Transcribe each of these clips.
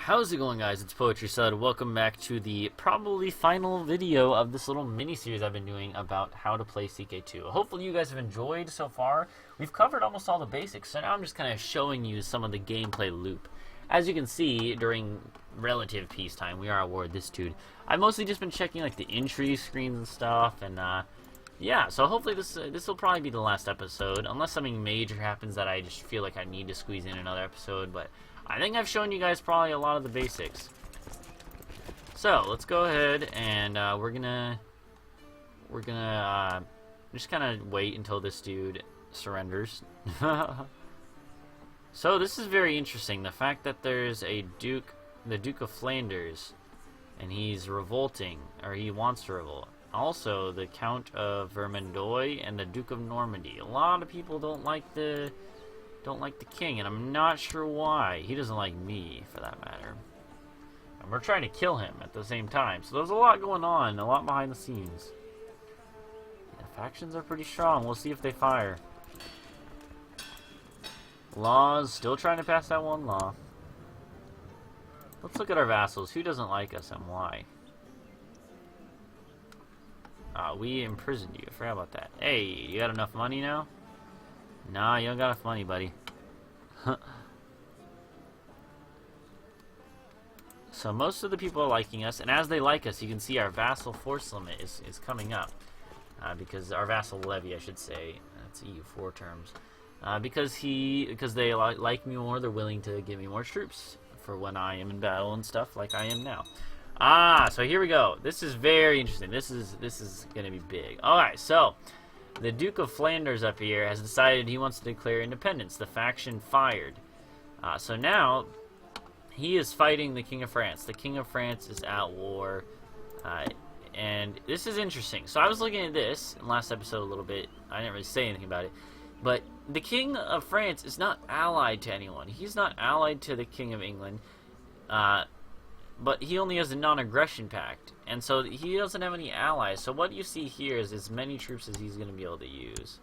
How's it going, guys? It's Poetry Sud. Welcome back to the probably final video of this little mini-series I've been doing about how to play CK2. Hopefully you guys have enjoyed so far. We've covered almost all the basics, so now I'm just kind of showing you some of the gameplay loop. As you can see, during relative peacetime, we are at war with this dude. I've mostly just been checking like the Intrigue screens and stuff, and yeah, so hopefully this will probably be the last episode, unless something major happens that I just feel like I need to squeeze in another episode, but I think I've shown you guys probably a lot of the basics. So let's go ahead and we're gonna just kind of wait until this dude surrenders. So this is very interesting. The fact that there's a Duke, the Duke of Flanders, and he's revolting, or he wants to revolt. Also, the Count of Vermandois and the Duke of Normandy. A lot of people don't like the king, and I'm not sure why. He doesn't like me, for that matter. And we're trying to kill him at the same time. So there's a lot going on, a lot behind the scenes. The factions are pretty strong. We'll see if they fire. Laws, still trying to pass that one law. Let's look at our vassals. Who doesn't like us and why? We imprisoned you. I forgot about that. Hey, you got enough money now? Nah, you don't got enough money, buddy. So most of the people are liking us, and as they like us, you can see our vassal force limit is coming up. Because our vassal levy, I should say, that's EU4 terms. Because they like me more, they're willing to give me more troops for when I am in battle and stuff, like I am now. So here we go. This is very interesting. This is gonna be big. Alright, so the Duke of Flanders up here has decided he wants to declare independence. The faction fired. So now, he is fighting the King of France. The King of France is at war. And this is interesting. So I was looking at this in last episode a little bit. I didn't really say anything about it. But the King of France is not allied to anyone. He's not allied to the King of England. But he only has a non-aggression pact, and so he doesn't have any allies. So what you see here is as many troops as he's going to be able to use.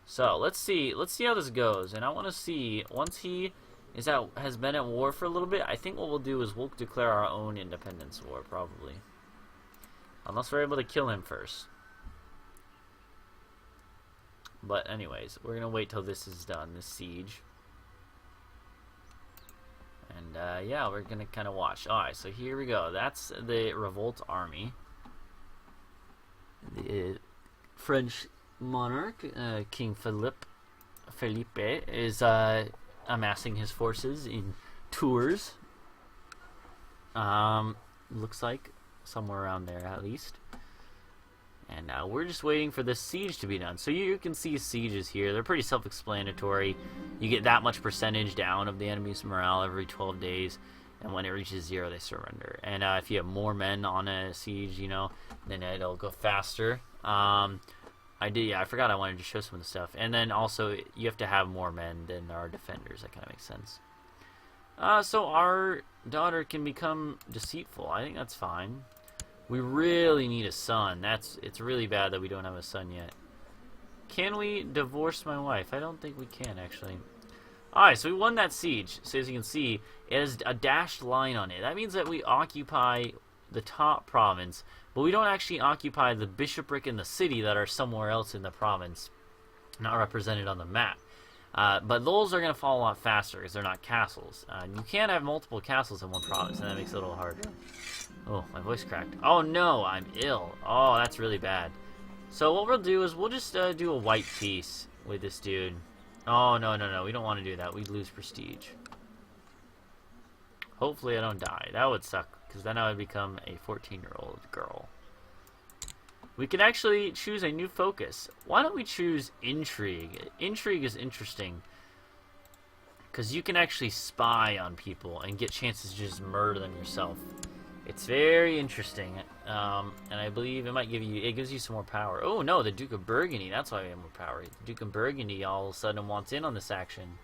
So let's see how this goes. And I want to see, once he has been at war for a little bit, I think what we'll do is we'll declare our own independence war, probably, unless we're able to kill him first. But anyways, we're gonna wait till this is done, this siege. And yeah, we're gonna kind of watch. Alright, so here we go. That's the Revolt army. The French monarch, King Felipe, is amassing his forces in Tours. Looks like somewhere around there at least. And we're just waiting for this siege to be done. So you can see sieges here. They're pretty self-explanatory. You get that much percentage down of the enemy's morale every 12 days. And when it reaches 0, they surrender. And if you have more men on a siege, you know, then it'll go faster. I forgot I wanted to show some of the stuff. And then also, you have to have more men than our defenders. That kind of makes sense. So our daughter can become deceitful. I think that's fine. We really need a son. It's really bad that we don't have a son yet. Can we divorce my wife? I don't think we can, actually. Alright, so we won that siege. So as you can see, it has a dashed line on it. That means that we occupy the top province, but we don't actually occupy the bishopric and the city that are somewhere else in the province, not represented on the map. But those are going to fall a lot faster because they're not castles. You can't have multiple castles in one province, and that makes it a little harder. Oh, my voice cracked. Oh no, I'm ill. Oh, that's really bad. So what we'll do is we'll just do a white peace with this dude. Oh, no, we don't want to do that. We'd lose prestige. Hopefully I don't die. That would suck, because then I would become a 14-year-old girl. We can actually choose a new focus. Why don't we choose Intrigue? Intrigue is interesting, because you can actually spy on people and get chances to just murder them yourself. It's very interesting, and I believe it gives you some more power. Oh no, the Duke of Burgundy, that's why we have more power. The Duke of Burgundy all of a sudden wants in on this action.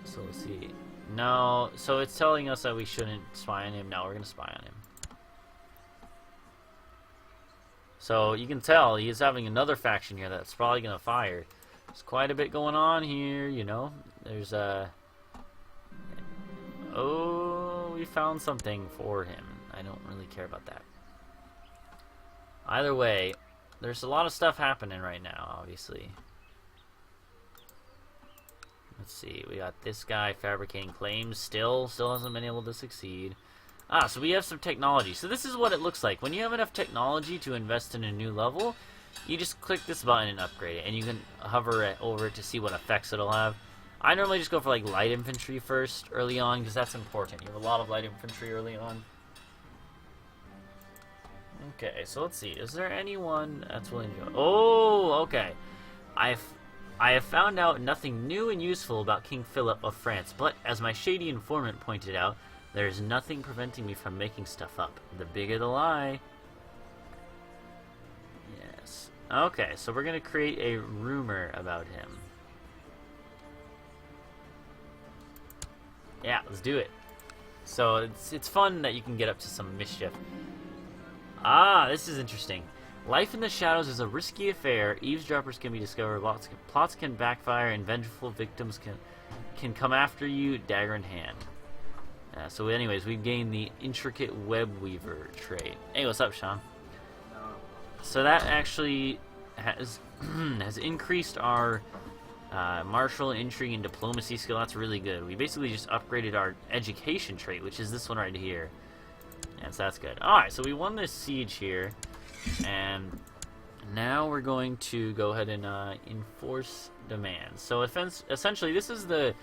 So let's see. No, so it's telling us that we shouldn't spy on him. Now we're going to spy on him. So you can tell he's having another faction here that's probably going to fire. There's quite a bit going on here, you know. There's found something for him. I don't really care about that. Either way, there's a lot of stuff happening right now, obviously. Let's see, we got this guy fabricating claims, still hasn't been able to succeed. So we have some technology. So this is what it looks like. When you have enough technology to invest in a new level, you just click this button and upgrade it, and you can hover over it to see what effects it'll have. I normally just go for like light infantry first early on, because that's important. You have a lot of light infantry early on. Okay, so let's see. Is there anyone that's willing to go? Oh, okay. I have found out nothing new and useful about King Philip of France, but as my shady informant pointed out, there is nothing preventing me from making stuff up. The bigger the lie. Yes. Okay, so we're going to create a rumor about him. Yeah, let's do it. So it's fun that you can get up to some mischief. This is interesting. Life in the shadows is a risky affair. Eavesdroppers can be discovered. Plots can backfire, and vengeful victims can come after you, dagger in hand. So anyways, we've gained the intricate web weaver trait. Hey, what's up, Sean? So that actually has has increased our martial, intrigue, and diplomacy skill. That's really good. We basically just upgraded our education trait, which is this one right here. And so that's good. Alright, so we won this siege here. And now we're going to go ahead and enforce demands. So essentially, this is the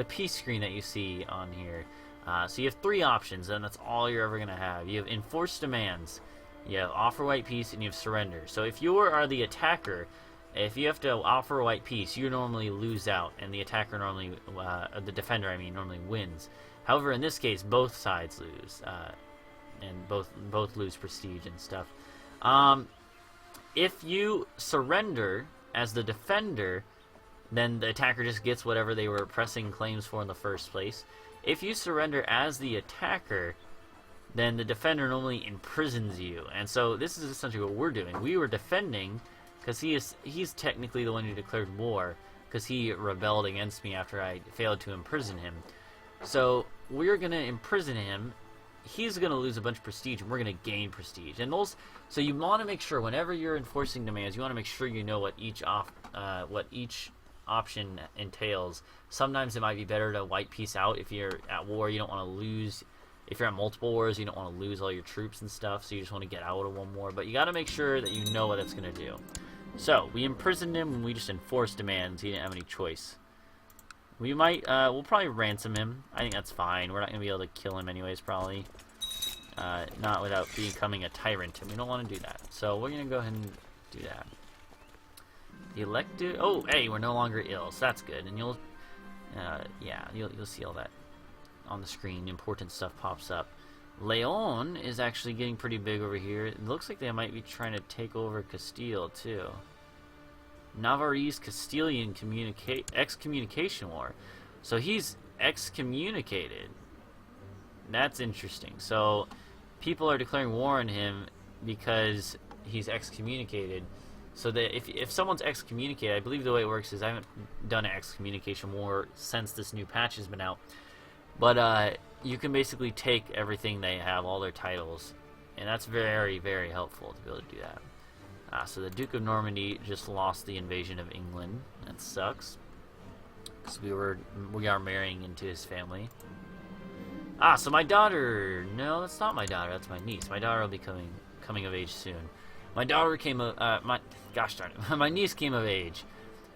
peace screen that you see on here. So you have three options, and that's all you're ever going to have. You have enforce demands, you have offer white peace, and you have surrender. So if you are the attacker, if you have to offer white peace, you normally lose out, and the attacker normally, the defender, I mean, normally wins. However, in this case, both sides lose, and both lose prestige and stuff. If you surrender as the defender, then the attacker just gets whatever they were pressing claims for in the first place. If you surrender as the attacker, then the defender normally imprisons you. And so this is essentially what we're doing. We were defending because he's technically the one who declared war, because he rebelled against me after I failed to imprison him. So we're going to imprison him. He's going to lose a bunch of prestige, and we're going to gain prestige. And so you want to make sure whenever you're enforcing demands, you want to make sure you know what each option entails. Sometimes it might be better to white peace out. If you're at war, you don't want to lose. If you're at multiple wars, you don't want to lose all your troops and stuff, so you just want to get out of one war. But you got to make sure that you know what it's going to do. So we imprisoned him and we just enforced demands. He didn't have any choice. We might, we'll probably ransom him. I think that's fine. We're not going to be able to kill him anyways, probably. Not without becoming a tyrant, and we don't want to do that. So we're going to go ahead and do that. Elected. Oh, hey, we're no longer ill, so that's good. And you'll see all that on the screen. Important stuff pops up. Leon is actually getting pretty big over here. It looks like they might be trying to take over Castile too. Navarrese Castilian excommunication war. So he's excommunicated. That's interesting. So people are declaring war on him because he's excommunicated. So that if someone's excommunicated, I believe the way it works is I haven't done an excommunication war since this new patch has been out. But you can basically take everything they have, all their titles, and that's very, very helpful to be able to do that. So the Duke of Normandy just lost the invasion of England. That sucks, because we are marrying into his family. So my daughter. No, that's not my daughter. That's my niece. My daughter will be coming of age soon. My daughter came of gosh darn it. My niece came of age.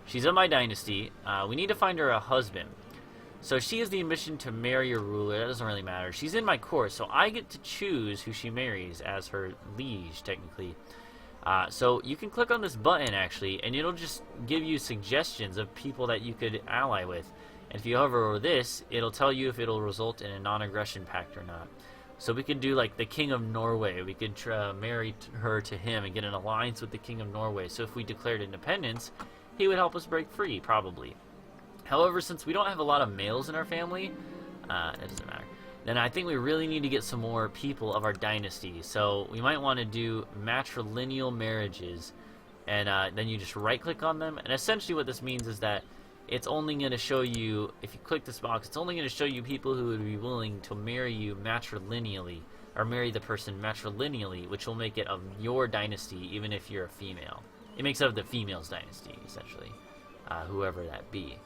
She's of my dynasty. We need to find her a husband. So she has the ambition to marry a ruler. That doesn't really matter. She's in my court, so I get to choose who she marries as her liege, technically. So you can click on this button, actually, and it'll just give you suggestions of people that you could ally with. And if you hover over this, it'll tell you if it'll result in a non-aggression pact or not. So we could do like the King of Norway. We could marry her to him and get an alliance with the King of Norway. So if we declared independence, he would help us break free, probably. However, since we don't have a lot of males in our family, it doesn't matter. Then I think we really need to get some more people of our dynasty. So we might want to do matrilineal marriages. And then you just right-click on them. And essentially what this means is that it's only going to show you, if you click this box, it's only going to show you people who would be willing to marry you matrilineally, or marry the person matrilineally, which will make it of your dynasty, even if you're a female. It makes it of the female's dynasty, essentially, whoever that be.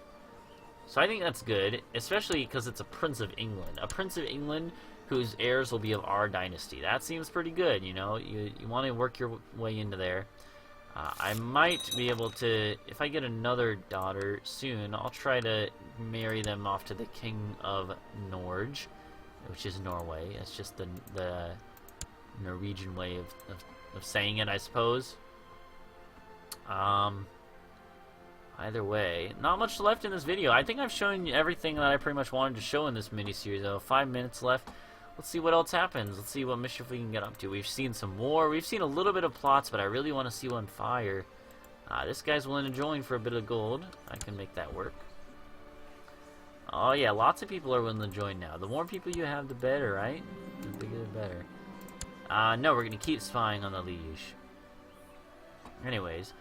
So I think that's good, especially because it's a Prince of England. A Prince of England whose heirs will be of our dynasty. That seems pretty good, you know? You want to work your way into there. I might be able to, if I get another daughter soon, I'll try to marry them off to the King of Norge, which is Norway. It's just the Norwegian way of saying it, I suppose. Either way, not much left in this video. I think I've shown you everything that I pretty much wanted to show in this mini-series, though. 5 minutes left. Let's see what else happens. Let's see what mischief we can get up to. We've seen some more. We've seen a little bit of plots, but I really want to see one fire. This guy's willing to join for a bit of gold. I can make that work. Oh yeah, lots of people are willing to join now. The more people you have, the better, right? The bigger the better. No, we're going to keep spying on the liege. Anyways,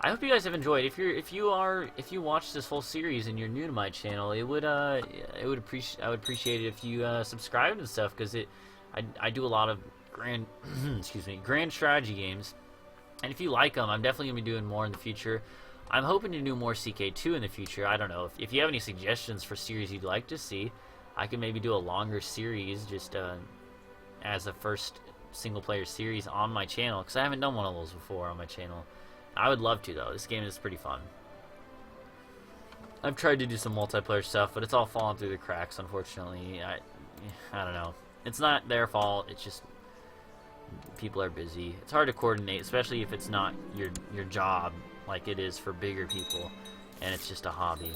I hope you guys have enjoyed. If you watch this whole series and you're new to my channel, I would appreciate it if you subscribed and stuff, because I do a lot of grand grand strategy games, and if you like them, I'm definitely gonna be doing more in the future. I'm hoping to do more CK2 in the future. I don't know if you have any suggestions for series you'd like to see. I can maybe do a longer series just as a first single player series on my channel, because I haven't done one of those before on my channel. I would love to, though. This game is pretty fun. I've tried to do some multiplayer stuff, but it's all fallen through the cracks, unfortunately. I don't know. It's not their fault. It's just people are busy. It's hard to coordinate, especially if it's not your job, like it is for bigger people, and it's just a hobby.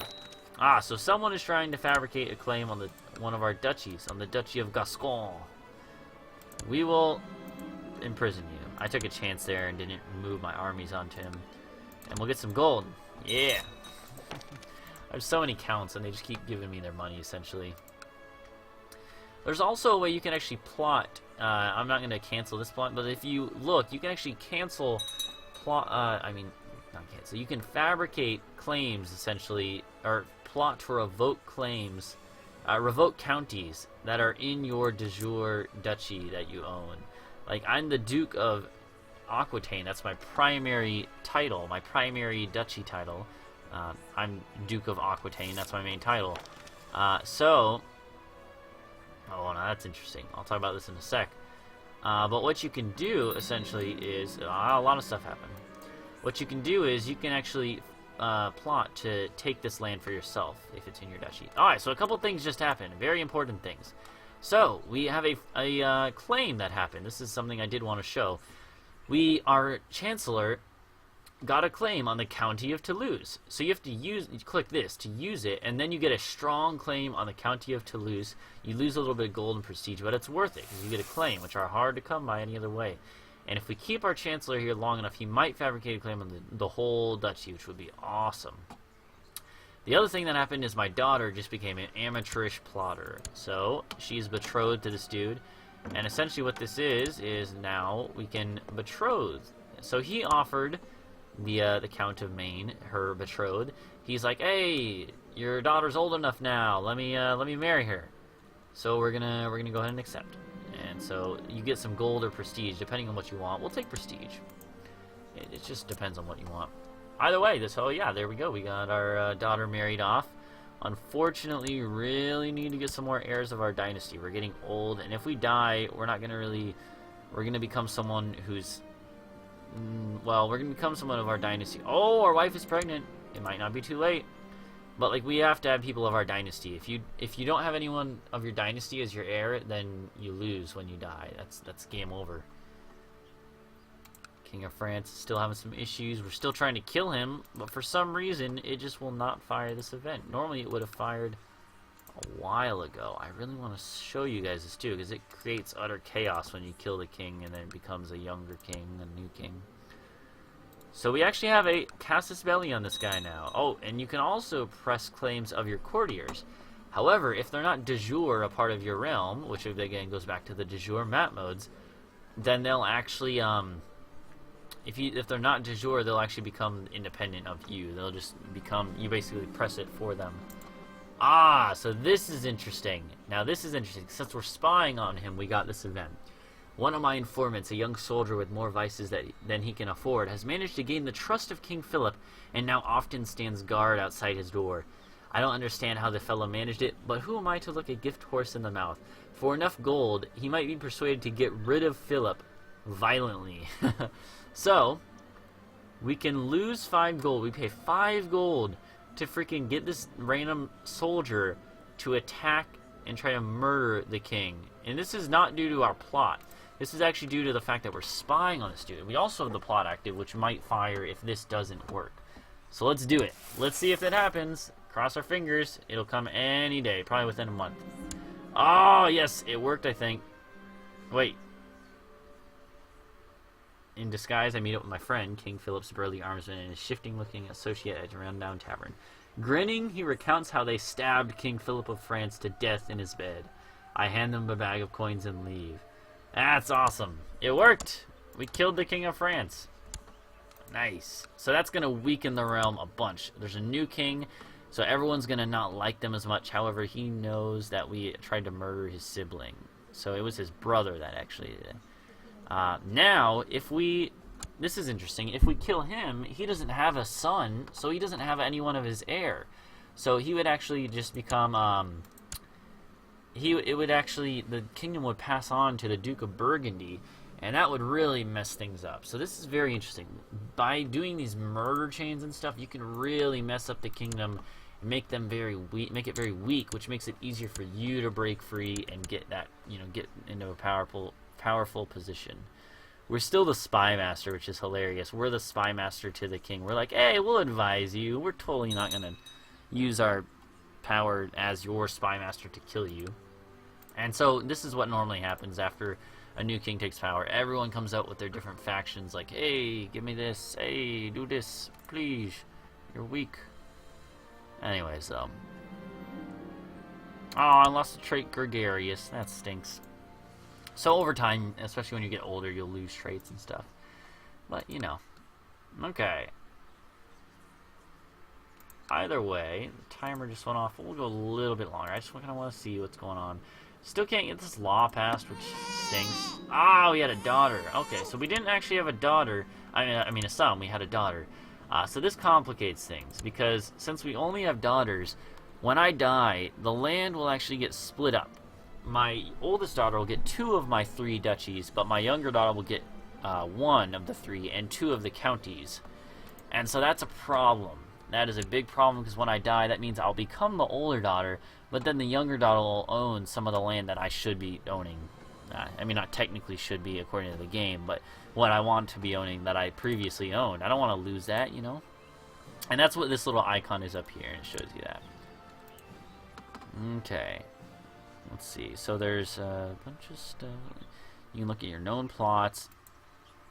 So someone is trying to fabricate a claim on one of our duchies, on the Duchy of Gascon. We will imprison you. I took a chance there and didn't move my armies onto him. And we'll get some gold. Yeah! There's so many counts, and they just keep giving me their money, essentially. There's also a way you can actually plot. I'm not going to cancel this plot, but if you look, you can actually cancel plot. Not cancel. You can fabricate claims, essentially, or plot to revoke claims, revoke counties that are in your de jure duchy that you own. Like, I'm the Duke of Aquitaine. That's my primary title, my primary duchy title. I'm Duke of Aquitaine. That's my main title. Oh, no, that's interesting. I'll talk about this in a sec. But what you can do, essentially, is... a lot of stuff happened. What you can do is you can actually plot to take this land for yourself if it's in your duchy. Alright, so a couple things just happened. Very important things. So, we have a claim that happened. This is something I did want to show. Our Chancellor got a claim on the County of Toulouse. So you have to click this to use it, and then you get a strong claim on the County of Toulouse. You lose a little bit of gold and prestige, but it's worth it, because you get a claim, which are hard to come by any other way. And if we keep our Chancellor here long enough, he might fabricate a claim on the whole duchy, which would be awesome. The other thing that happened is my daughter just became an amateurish plotter. So, she's betrothed to this dude. And essentially what this is now we can betroth. So he offered the Count of Maine, her betrothed. He's like, hey, your daughter's old enough now. Let me marry her. So we're gonna go ahead and accept. And so you get some gold or prestige, depending on what you want. We'll take prestige. It just depends on what you want. Either way, there we go. We got our daughter married off. Unfortunately, we really need to get some more heirs of our dynasty. We're getting old, and if we die, we're gonna become someone who's... we're gonna become someone of our dynasty. Oh, our wife is pregnant. It might not be too late. But, like, we have to have people of our dynasty. If you don't have anyone of your dynasty as your heir, then you lose when you die. That's game over. King of France is still having some issues. We're still trying to kill him, but for some reason, it just will not fire this event. Normally, it would have fired a while ago. I really want to show you guys this, too, because it creates utter chaos when you kill the king, and then it becomes a younger king, a new king. So we actually have a casus belli on this guy now. Oh, and you can also press claims of your courtiers. However, if they're not de jure a part of your realm, which again goes back to the de jure map modes, then they'll actually if they're not de jure, they'll actually become independent of you. They'll just become, you basically press it for them. Ah, so this is interesting. Now this is interesting. Since we're spying on him, we got this event. One of my informants, a young soldier with more vices than he can afford, has managed to gain the trust of King Philip and now often stands guard outside his door. I don't understand how the fellow managed it, but who am I to look a gift horse in the mouth? For enough gold, he might be persuaded to get rid of Philip violently. So, we can lose 5 gold. We pay 5 gold to freaking get this random soldier to attack and try to murder the king. And this is not due to our plot. This is actually due to the fact that we're spying on this dude. We also have the plot active, which might fire if this doesn't work. So let's do it. Let's see if it happens. Cross our fingers. It'll come any day, probably within a month. Oh, yes, it worked, I think. Wait. In disguise, I meet up with my friend, King Philip's burly armsman, and his shifting-looking associate at a rundown tavern. Grinning, he recounts how they stabbed King Philip of France to death in his bed. I hand them a bag of coins and leave. That's awesome. It worked. We killed the King of France. Nice. So that's going to weaken the realm a bunch. There's a new king, so everyone's going to not like them as much. However, he knows that we tried to murder his sibling. So it was his brother that actually did it. Now, if we... This is interesting. If we kill him, he doesn't have a son, so he doesn't have anyone of his heir. So he would actually just become... the kingdom would pass on to the Duke of Burgundy, and that would really mess things up. So this is very interesting. By doing these murder chains and stuff, you can really mess up the kingdom and make them very weak, make it very weak, which makes it easier for you to break free and get that, get into a powerful position. We're still the spy master, which is hilarious. We're the spy master to the king. We're like, hey, we'll advise you. We're totally not gonna use our power as your spy master to kill you. And so this is what normally happens after a new king takes power. Everyone comes out with their different factions, like, hey, give me this, hey, do this, please, you're weak. Anyways, oh, I lost the trait gregarious. That stinks. So over time, especially when you get older, you'll lose traits and stuff. But, okay. Either way, the timer just went off. We'll go a little bit longer. I just kind of want to see what's going on. Still can't get this law passed, which stinks. Ah, we had a daughter. Okay, so we didn't actually have a daughter. I mean a son. We had a daughter. So this complicates things, because since we only have daughters, when I die, the land will actually get split up. My oldest daughter will get 2 of my 3 duchies, but my younger daughter will get 1 of the 3 and 2 of the counties. And so that's a problem. That is a big problem, because when I die, that means I'll become the older daughter, but then the younger daughter will own some of the land that I should be owning. I mean, not technically should be according to the game, but what I want to be owning that I previously owned. I don't want to lose that, And that's what this little icon is up here, and it shows you that. Okay. Let's see. So there's a bunch of stuff. You can look at your known plots.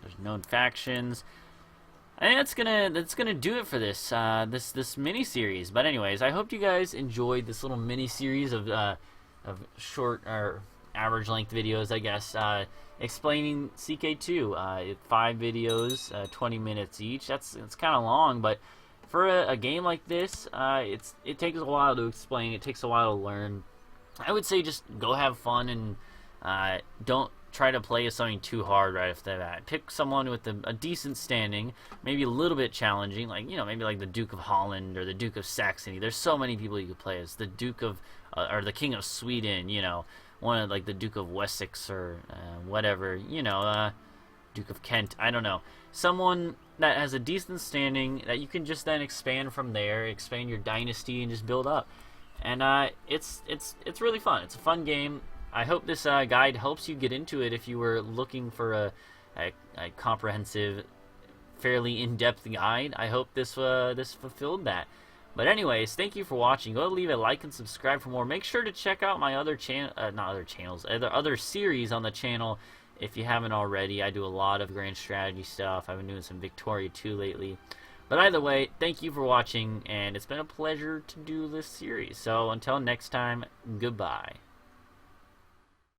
There's known factions. And that's gonna do it for this this mini series. But anyways, I hope you guys enjoyed this little mini series of short or average length videos, I guess, explaining CK2. 5 videos, 20 minutes each. It's kind of long, but for a game like this, it takes a while to explain. It takes a while to learn. I would say just go have fun and don't try to play something too hard right off the bat. Pick someone with a decent standing, maybe a little bit challenging, like, maybe like the Duke of Holland or the Duke of Saxony. There's so many people you could play as. The Duke of, or the King of Sweden, one of, like, the Duke of Wessex or whatever, Duke of Kent, I don't know. Someone that has a decent standing that you can just then expand from there, expand your dynasty and just build up. And it's really fun. It's a fun game. I hope this guide helps you get into it if you were looking for a comprehensive, fairly in-depth guide. I hope this fulfilled that. But anyways, thank you for watching. Go leave a like and subscribe for more. Make sure to check out my other other series on the channel if you haven't already. I do a lot of grand strategy stuff. I've been doing some Victoria 2 lately. But either way, thank you for watching, and it's been a pleasure to do this series. So until next time, goodbye.